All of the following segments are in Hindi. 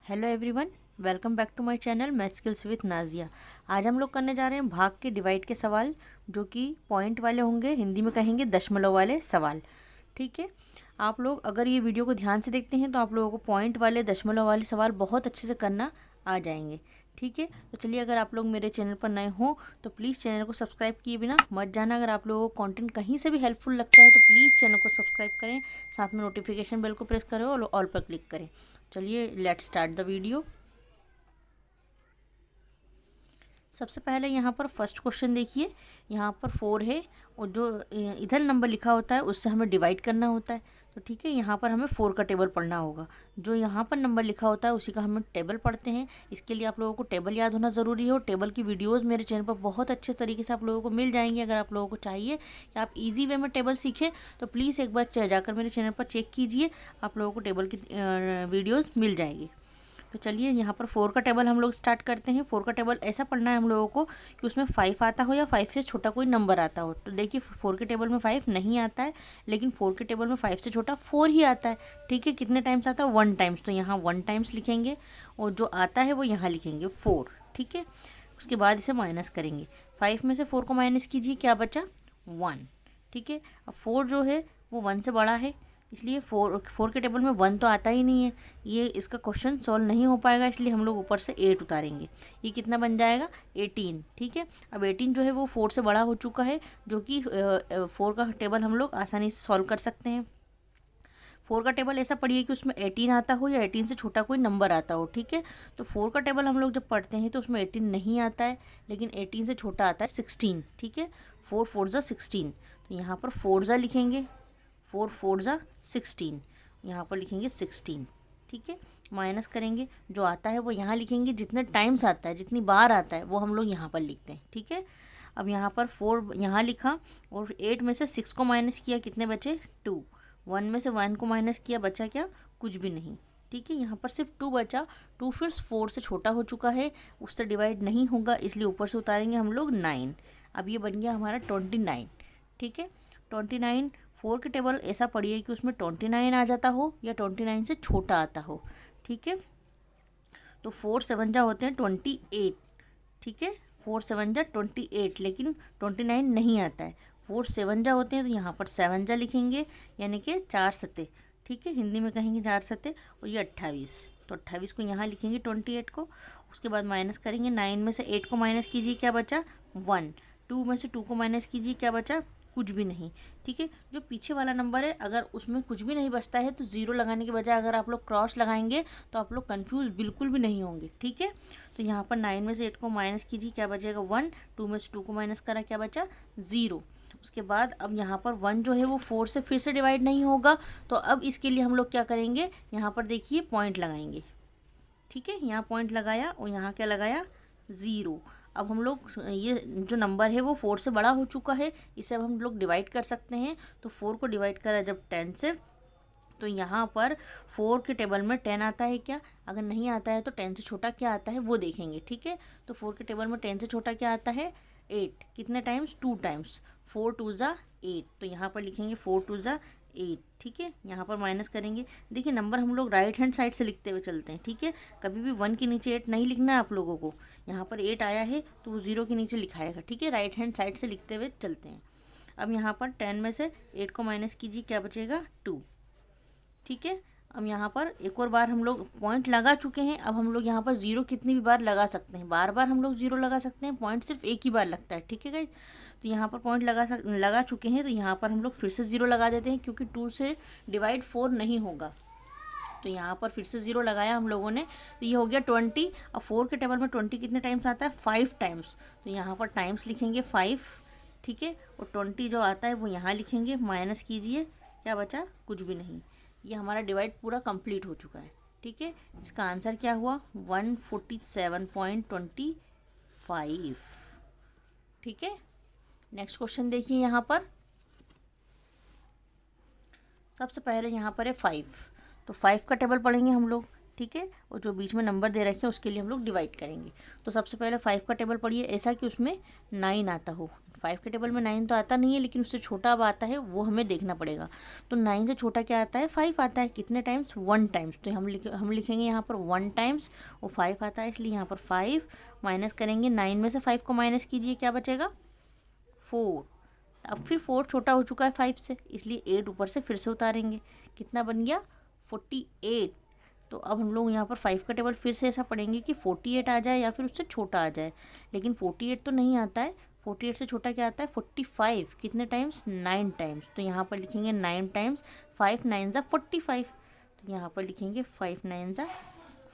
Hello everyone, welcome back to my channel math skills with Nazia. आज हम लोग करने जा रहे हैं भाग के डिवाइड के सवाल, जो कि पॉइंट वाले होंगे, हिंदी में कहेंगे दशमलव वाले सवाल। ठीक है, आप लोग अगर ये वीडियो को ध्यान से देखते हैं तो आप लोगों को पॉइंट वाले दशमलव वाले सवाल बहुत अच्छे से करना आ जाएंगे। ठीक है, तो चलिए, अगर आप लोग मेरे चैनल पर नए हो तो प्लीज़ चैनल को सब्सक्राइब किए बिना मत जाना। अगर आप लोगों को कंटेंट कहीं से भी हेल्पफुल लगता है तो प्लीज़ चैनल को सब्सक्राइब करें, साथ में नोटिफिकेशन बेल को प्रेस करें और ऑल पर क्लिक करें। चलिए, लेट्स स्टार्ट द वीडियो। सबसे पहले यहाँ पर फर्स्ट क्वेश्चन देखिए। यहाँ पर 4 है और जो इधर नंबर लिखा होता है उससे हमें डिवाइड करना होता है। तो ठीक है, यहाँ पर हमें 4 का टेबल पढ़ना होगा। जो यहाँ पर नंबर लिखा होता है उसी का हमें टेबल पढ़ते हैं। इसके लिए आप लोगों को टेबल याद होना ज़रूरी है और टेबल की वीडियोज़ मेरे चैनल पर बहुत अच्छे तरीके से आप लोगों को मिल जाएंगी। अगर आप लोगों को चाहिए कि आप ईजी वे में टेबल सीखें तो प्लीज़ एक बार जाकर मेरे चैनल पर चेक कीजिए, आप लोगों को टेबल की वीडियोज़ मिल जाएगी। तो चलिए, यहाँ पर 4 का टेबल हम लोग स्टार्ट करते हैं। 4 का टेबल ऐसा पढ़ना है हम लोगों को कि उसमें 5 आता हो या 5 से छोटा कोई नंबर आता हो। तो देखिए, 4 के टेबल में 5 नहीं आता है, लेकिन 4 के टेबल में 5 से छोटा 4 ही आता है। ठीक है, कितने टाइम्स आता है? 1 टाइम्स। तो यहाँ 1 टाइम्स लिखेंगे और जो आता है वो यहाँ लिखेंगे 4। ठीक है, उसके बाद इसे माइनस करेंगे। 5 में से 4 को माइनस कीजिए, क्या बचा? 1। ठीक है, अब 4 जो है वो 1 से बड़ा है, इसलिए 4 के टेबल में 1 तो आता ही नहीं है। ये इसका क्वेश्चन सॉल्व नहीं हो पाएगा, इसलिए हम लोग ऊपर से 8 उतारेंगे। ये कितना बन जाएगा? 18। ठीक है, अब 18 जो है वो 4 से बड़ा हो चुका है, जो कि 4 का टेबल हम लोग आसानी से सॉल्व कर सकते हैं। 4 का टेबल ऐसा पढ़िए कि उसमें 18 आता हो या 18 से छोटा कोई नंबर आता हो। ठीक है, तो 4 का टेबल हम लोग जब पढ़ते हैं तो उसमें 18 नहीं आता है, लेकिन 18 से छोटा आता है 16। ठीक है, 4 4 ज़ा 16। तो यहाँ पर 4 ज़ा लिखेंगे, 4 4 ज़ा 16, यहाँ पर लिखेंगे 16। ठीक है, माइनस करेंगे, जो आता है वो यहाँ लिखेंगे। जितने टाइम्स आता है, जितनी बार आता है, वो हम लोग यहाँ पर लिखते हैं। ठीक है, अब यहाँ पर 4 यहाँ लिखा और 8 में से 6 को माइनस किया, कितने बचे? 2। 1 में से 1 को माइनस किया, बचा क्या? कुछ भी नहीं। ठीक है, यहाँ पर सिर्फ 2 बचा। 2 फिर 4 से छोटा हो चुका है, उससे डिवाइड नहीं होगा, इसलिए ऊपर से उतारेंगे हम लोग 9। अब ये बन गया हमारा 29। ठीक है, 29। 4 के टेबल ऐसा पढ़िए कि उसमें 29 आ जाता हो या 29 से छोटा आता हो। ठीक है, तो 4 7 जा होते हैं 28। ठीक है, 4 7 जा 28, लेकिन 29 नहीं आता है। 4 7 जा होते हैं तो यहाँ पर 7 जा लिखेंगे, यानी कि 4 सते। ठीक है, हिंदी में कहेंगे 4 सते, और ये 28। तो 28 को यहाँ लिखेंगे 28 को। उसके बाद माइनस करेंगे। 9 में से 8 को माइनस कीजिए, क्या बचा? 1। 2 में से 2 को माइनस कीजिए, क्या बचा? कुछ भी नहीं। ठीक है, जो पीछे वाला नंबर है अगर उसमें कुछ भी नहीं बचता है तो ज़ीरो लगाने के बजाय अगर आप लोग क्रॉस लगाएंगे तो आप लोग कंफ्यूज बिल्कुल भी नहीं होंगे। ठीक है, तो यहाँ पर 9 में से 8 को माइनस कीजिए, क्या बचेगा? 1। 2 में से 2 को माइनस करा, क्या बचा? 0। उसके बाद अब यहाँ पर 1 जो है वो 4 से फिर से डिवाइड नहीं होगा, तो अब इसके लिए हम लोग क्या करेंगे? यहाँ पर देखिए पॉइंट लगाएंगे। ठीक है, यहाँ पॉइंट लगाया और यहाँ क्या लगाया? 0। अब हम लोग ये जो नंबर है वो 4 से बड़ा हो चुका है, इसे अब हम लोग डिवाइड कर सकते हैं। तो 4 को डिवाइड करा जब 10 से, तो यहाँ पर 4 के टेबल में 10 आता है क्या? अगर नहीं आता है तो 10 से छोटा क्या आता है वो देखेंगे। ठीक है, तो 4 के टेबल में 10 से छोटा क्या आता है? 8। कितने टाइम्स? 2 टाइम्स। 4 2 ज़ा 8, तो यहाँ पर लिखेंगे 4 2 ज़ा 8। ठीक है, यहाँ पर माइनस करेंगे। देखिए, नंबर हम लोग राइट हैंड साइड से लिखते हुए चलते हैं। ठीक है, कभी भी 1 के नीचे 8 नहीं लिखना है आप लोगों को। यहाँ पर 8 आया है तो वो 0 के नीचे लिखाएगा। ठीक है, राइट हैंड साइड से लिखते हुए चलते हैं। अब यहाँ पर 10 में से 8 को माइनस कीजिए, क्या बचेगा? 2। ठीक है, अब यहाँ पर एक और बार हम लोग पॉइंट लगा चुके हैं। अब हम लोग यहाँ पर 0 कितनी भी बार लगा सकते हैं, बार बार हम लोग 0 लगा सकते हैं। पॉइंट सिर्फ एक ही बार लगता है। ठीक है गाइस, तो यहाँ पर पॉइंट लगा चुके हैं, तो यहाँ पर हम लोग फिर से 0 लगा देते हैं, क्योंकि 2 से डिवाइड 4 नहीं होगा। तो यहाँ पर फिर से 0 लगाया हम लोगों ने, तो ये हो गया 20। अब 4 के टेबल में 20 कितने टाइम्स आता है? 5 टाइम्स। तो यहाँ पर टाइम्स लिखेंगे 5। ठीक है, और 20 जो आता है वो यहाँ लिखेंगे, माइनस कीजिए, क्या बचा? कुछ भी नहीं। ये हमारा डिवाइड पूरा कंप्लीट हो चुका है। ठीक है, इसका आंसर क्या हुआ? 147.25। ठीक है, नेक्स्ट क्वेश्चन देखिए। यहाँ पर सबसे पहले यहाँ पर है 5, तो 5 का टेबल पढ़ेंगे हम लोग। ठीक है, और जो बीच में नंबर दे रखे हैं उसके लिए हम लोग डिवाइड करेंगे। तो सबसे पहले 5 का टेबल पढ़िए, ऐसा कि उसमें 9 आता हो। 5 के टेबल में 9 तो आता नहीं है, लेकिन उससे छोटा अब आता है, वो हमें देखना पड़ेगा। तो 9 से छोटा क्या आता है? 5 आता है। कितने टाइम्स? 1 टाइम्स। तो हम लिखेंगे यहाँ पर 1 टाइम्स, और 5 आता है, इसलिए यहाँ पर 5 माइनस करेंगे। 9 में से 5 को माइनस कीजिए, क्या बचेगा? 4। अब फिर 4 छोटा हो चुका है 5 से, इसलिए 8 ऊपर से फिर से उतारेंगे। कितना बन गया? 48। तो अब हम लोग यहाँ पर 5 का टेबल फिर से ऐसा पढ़ेंगे कि 48 आ जाए या फिर उससे छोटा आ जाए, लेकिन 48 तो नहीं आता है। 48 से छोटा क्या आता है? 45। कितने टाइम्स? 9 टाइम्स। तो यहाँ पर लिखेंगे 9 टाइम्स। 5 9 ज़ा 45। तो यहाँ पर लिखेंगे 5 9 ज़ा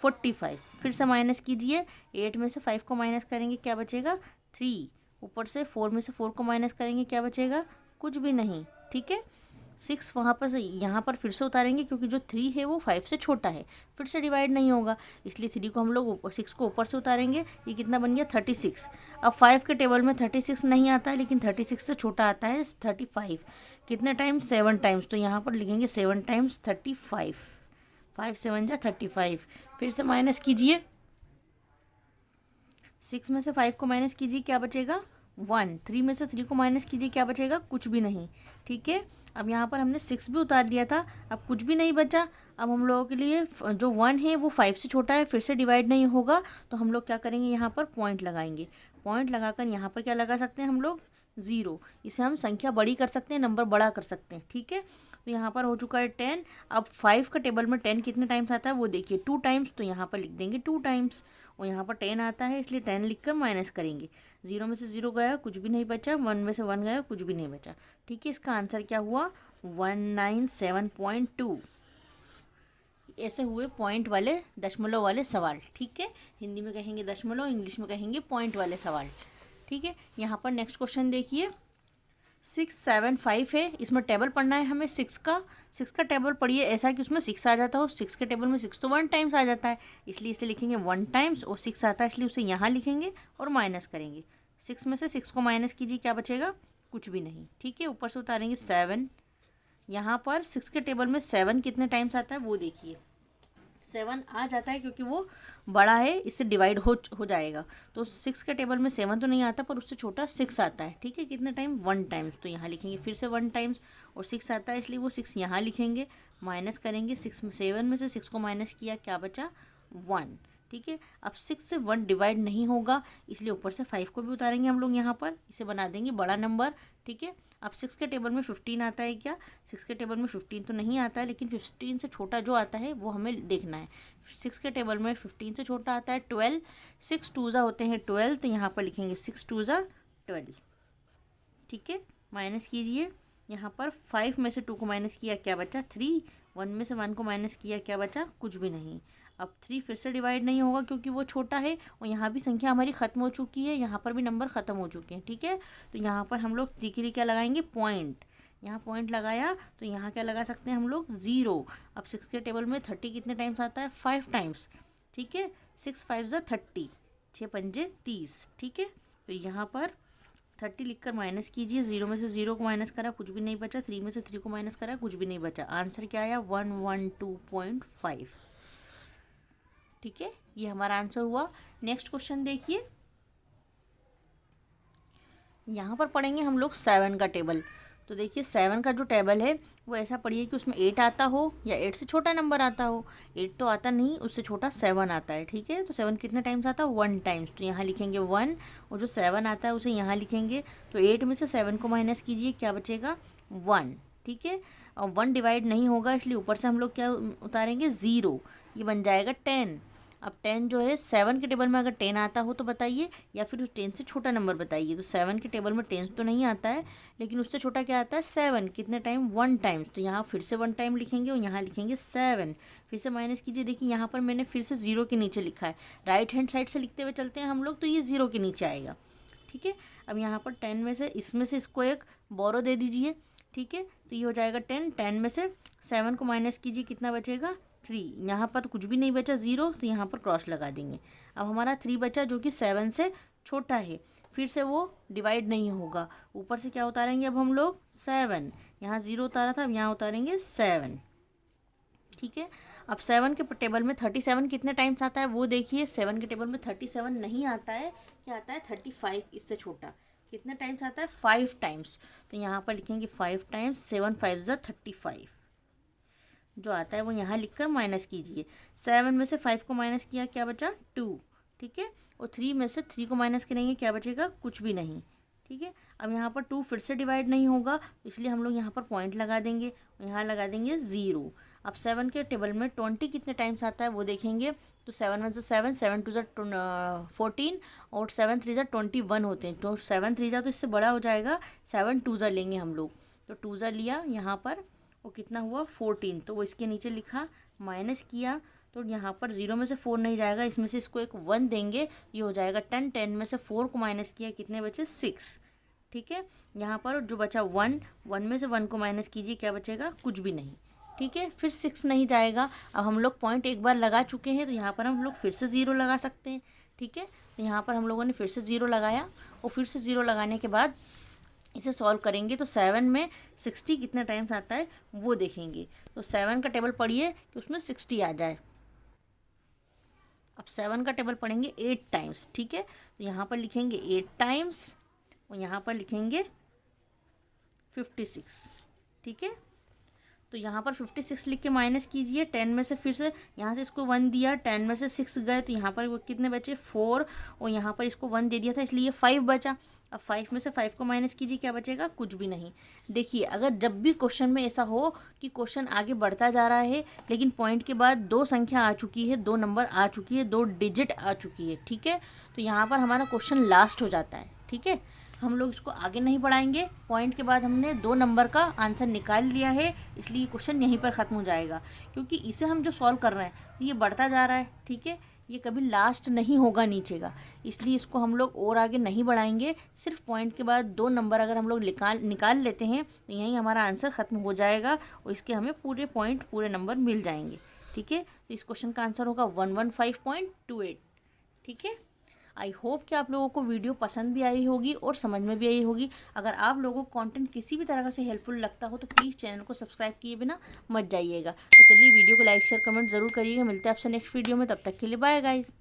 45। फिर से माइनस कीजिए, 8 में से 5 को माइनस करेंगे, क्या बचेगा? 3। ऊपर से 4 में से 4 को माइनस करेंगे, क्या बचेगा? कुछ भी नहीं। ठीक है, 6 वहाँ पर से यहाँ पर फिर से उतारेंगे, क्योंकि जो 3 है वो 5 से छोटा है, फिर से डिवाइड नहीं होगा, इसलिए 3 को हम लोग 6 को ऊपर से उतारेंगे। ये कितना बन गया? 36। अब 5 के टेबल में 36 नहीं आता है, लेकिन 36 से छोटा आता है 35। कितने टाइम्स? 7 टाइम्स। तो यहाँ पर लिखेंगे 7 टाइम्स 35। 5 7 जा 35। फिर से माइनस कीजिए, 6 में से 5 को माइनस कीजिए, क्या बचेगा? 1। 3 में से 3 को माइनस कीजिए, क्या बचेगा? कुछ भी नहीं। ठीक है, अब यहाँ पर हमने 6 भी उतार लिया था, अब कुछ भी नहीं बचा। अब हम लोगों के लिए जो 1 है वो 5 से छोटा है, फिर से डिवाइड नहीं होगा, तो हम लोग क्या करेंगे? यहाँ पर पॉइंट लगाएंगे। पॉइंट लगाकर यहाँ पर क्या लगा सकते हैं हम लोग? 0। इसे हम संख्या बड़ी कर सकते हैं, नंबर बड़ा कर सकते हैं। ठीक है, तो यहाँ पर हो चुका है 10। अब 5 का टेबल में 10 कितने टाइम्स आता है वो देखिए, 2 टाइम्स। तो यहाँ पर लिख देंगे 2 टाइम्स, और यहाँ पर 10 आता है, इसलिए 10 लिखकर माइनस करेंगे। 0 में से 0 गया, कुछ भी नहीं बचा। 1 में से 1 गया, कुछ भी नहीं बचा। ठीक है, इसका आंसर क्या हुआ? 197.2। ऐसे हुए पॉइंट वाले, दशमलव वाले सवाल। ठीक है, हिंदी में कहेंगे दशमलव, इंग्लिश में कहेंगे पॉइंट वाले सवाल। ठीक है, यहाँ पर नेक्स्ट क्वेश्चन देखिए, 6 7 5 है, इसमें टेबल पढ़ना है हमें 6 का। 6 का टेबल पढ़िए ऐसा कि उसमें 6 आ जाता हो। 6 के टेबल में 6 तो 1 टाइम्स आ जाता है, इसलिए इसे लिखेंगे 1 टाइम्स, और 6 आता है इसलिए उसे यहाँ लिखेंगे और माइनस करेंगे। 6 में से 6 को माइनस कीजिए, क्या बचेगा? कुछ भी नहीं। ठीक है, ऊपर से उतारेंगे 7। यहाँ पर 6 के टेबल में 7 कितने टाइम्स आता है वो देखिए, 7 आ जाता है, क्योंकि वो बड़ा है, इससे डिवाइड हो जाएगा। तो 6 के टेबल में 7 तो नहीं आता, पर उससे छोटा 6 आता है। ठीक है, कितने टाइम? 1 टाइम्स। तो यहाँ लिखेंगे फिर से 1 टाइम्स, और 6 आता है इसलिए वो 6 यहाँ लिखेंगे, माइनस करेंगे। 7 में से 6 को माइनस किया, क्या बचा? 1। ठीक है, अब 6 से 1 डिवाइड नहीं होगा, इसलिए ऊपर से 5 को भी उतारेंगे हम लोग यहाँ पर, इसे बना देंगे बड़ा नंबर। ठीक है, अब 6 के टेबल में 15 आता है क्या? 6 के टेबल में 15 तो नहीं आता है, लेकिन 15 से छोटा जो आता है वो हमें देखना है। 6 के टेबल में 15 से छोटा आता है 12। 6 2 ज़ा होते हैं 12, तो यहाँ पर लिखेंगे 6 2 ज़ा 12। ठीक है, माइनस कीजिए, यहाँ पर 5 में से 2 को माइनस किया, क्या बचा? 3। 1 में से 1 को माइनस किया, क्या बचा? कुछ भी नहीं। अब 3 फिर से डिवाइड नहीं होगा, क्योंकि वो छोटा है, और यहाँ भी संख्या हमारी ख़त्म हो चुकी है, यहाँ पर भी नंबर ख़त्म हो चुके हैं। ठीक है, तो यहाँ पर हम लोग 3 के लिए क्या लगाएंगे? पॉइंट। यहाँ पॉइंट लगाया, तो यहाँ क्या लगा सकते हैं हम लोग? 0। अब 6 के टेबल में 30 कितने टाइम्स आता है? 5 टाइम्स। ठीक है, 6 5 ज़ा 30, 6 पंजे 30। ठीक है, तो यहाँ पर 30 लिखकर माइनस कीजिए। 0 में से 0 को माइनस करा, कुछ भी नहीं बचा। 3 में से 3 को माइनस करा, कुछ भी नहीं बचा। आंसर क्या आया? 112.5। ठीक है, ये हमारा आंसर हुआ। नेक्स्ट क्वेश्चन देखिए, यहाँ पर पढ़ेंगे हम लोग 7 का टेबल। तो देखिए 7 का जो टेबल है वो ऐसा पढ़िए कि उसमें 8 आता हो या 8 से छोटा नंबर आता हो। 8 तो आता नहीं, उससे छोटा 7 आता है। ठीक है, तो 7 कितने टाइम्स आता है? 1 टाइम्स। तो यहाँ लिखेंगे 1, और जो 7 आता है उसे यहाँ लिखेंगे। तो 8 में से 7 को माइनस कीजिए, क्या बचेगा? 1। ठीक है, और 1 डिवाइड नहीं होगा, इसलिए ऊपर से हम लोग क्या उतारेंगे? 0। ये बन जाएगा 10। अब 10 जो है 7 के टेबल में अगर 10 आता हो तो बताइए, या फिर 10 से छोटा नंबर बताइए। तो 7 के टेबल में 10 तो नहीं आता है, लेकिन उससे छोटा क्या आता है? 7। कितने टाइम? 1 टाइम्स। तो यहाँ फिर से 1 टाइम लिखेंगे, और यहाँ लिखेंगे 7। फिर से माइनस कीजिए, देखिए यहाँ पर मैंने फिर से 0 के नीचे लिखा है। राइट हैंड साइड से लिखते हुए चलते हैं हम लोग, तो ये 0 के नीचे आएगा। ठीक है, अब यहाँ पर 10 में से इसमें से इसको एक बोरो दे दीजिए। ठीक है, तो ये हो जाएगा 10। 10 में से 7 को माइनस कीजिए, कितना बचेगा? 3। यहाँ पर तो कुछ भी नहीं बचा, 0, तो यहाँ पर क्रॉस लगा देंगे। अब हमारा 3 बचा, जो कि 7 से छोटा है, फिर से वो डिवाइड नहीं होगा। ऊपर से क्या उतारेंगे अब हम लोग? 7। यहाँ 0 उतारा था, अब यहाँ उतारेंगे 7। ठीक है। अब 7 के टेबल में 37 कितने टाइम्स आता है वो देखिए। 7 के टेबल में 37 नहीं आता है, क्या आता है 35, इससे छोटा। कितने टाइम्स आता है 5 टाइम्स। तो यहाँ पर लिखेंगे 5 टाइम्स, 7 5 ज़ा 35 जो आता है वो यहाँ लिखकर माइनस कीजिए। 7 में से 5 को माइनस किया, क्या बचा 2, ठीक है। और 3 में से 3 को माइनस करेंगे, क्या बचेगा कुछ भी नहीं, ठीक है। अब यहाँ पर 2 फिर से डिवाइड नहीं होगा, इसलिए हम लोग यहाँ पर पॉइंट लगा देंगे, यहाँ लगा देंगे 0। अब 7 के टेबल में 20 कितने टाइम्स आता है वो देखेंगे। तो 7 1 ज़ा 7, 7 2 ज़ा 14 और 7 3 ज़ा 21 होते हैं। तो 7 3 ज़ा तो इससे बड़ा हो जाएगा, 7 2 ज़ा लेंगे हम लोग। तो 2 ज़ा लिया यहाँ पर, वो कितना हुआ 14, तो वो इसके नीचे लिखा, माइनस किया। तो यहाँ पर 0 में से 4 नहीं जाएगा, इसमें से इसको एक 1 देंगे, ये हो जाएगा 10। 10 में से 4 को माइनस किया, कितने बचे 6, ठीक है। यहाँ पर जो बचा 1, 1 में से 1 को माइनस कीजिए, क्या बचेगा कुछ भी नहीं, ठीक है। फिर 6 नहीं जाएगा। अब हम लोग पॉइंट एक बार लगा चुके हैं, तो यहाँ पर हम लोग फिर से 0 लगा सकते हैं, ठीक है। तो यहाँ पर हम लोगों ने फिर से 0 लगाया, और फिर से 0 लगाने के बाद इसे सॉल्व करेंगे। तो 7 में 60 कितने टाइम्स आता है वो देखेंगे। तो 7 का टेबल पढ़िए कि उसमें 60 आ जाए। अब 7 का टेबल पढ़ेंगे 8 टाइम्स, ठीक है। तो यहाँ पर लिखेंगे 8 टाइम्स, और यहाँ पर लिखेंगे 56, ठीक है। तो यहाँ पर 56 लिख के माइनस कीजिए। 10 में से फिर से यहाँ से इसको 1 दिया, 10 में से 6 गए, तो यहाँ पर वो कितने बचे 4, और यहाँ पर इसको 1 दे दिया था, इसलिए 5 बचा। अब 5 में से 5 को माइनस कीजिए, क्या बचेगा कुछ भी नहीं। देखिए, अगर जब भी क्वेश्चन में ऐसा हो कि क्वेश्चन आगे बढ़ता जा रहा है, लेकिन पॉइंट के बाद 2 संख्या आ चुकी है, 2 नंबर आ चुकी है, 2 डिजिट आ चुकी है, ठीक है, तो यहाँ पर हमारा क्वेश्चन लास्ट हो जाता है, ठीक है। हम लोग इसको आगे नहीं बढ़ाएंगे। पॉइंट के बाद हमने 2 नंबर का आंसर निकाल लिया है, इसलिए क्वेश्चन यहीं पर ख़त्म हो जाएगा। क्योंकि इसे हम जो सॉल्व कर रहे हैं तो ये बढ़ता जा रहा है, ठीक है, ये कभी लास्ट नहीं होगा नीचे का, इसलिए इसको हम लोग और आगे नहीं बढ़ाएंगे। सिर्फ पॉइंट के बाद 2 नंबर अगर हम लोग निकाल लेते हैं तो यहीं हमारा आंसर ख़त्म हो जाएगा, और इसके हमें पूरे पॉइंट पूरे नंबर मिल जाएंगे, ठीक है। तो इस क्वेश्चन का आंसर होगा 115.28, ठीक है। आई होप कि आप लोगों को वीडियो पसंद भी आई होगी और समझ में भी आई होगी। अगर आप लोगों को कंटेंट किसी भी तरह से हेल्पफुल लगता हो तो प्लीज़ चैनल को सब्सक्राइब किए बिना मत जाइएगा। तो चलिए वीडियो को लाइक शेयर कमेंट ज़रूर करिएगा। मिलते हैं आपसे नेक्स्ट वीडियो में, तब तक के लिए बाय गाइज़।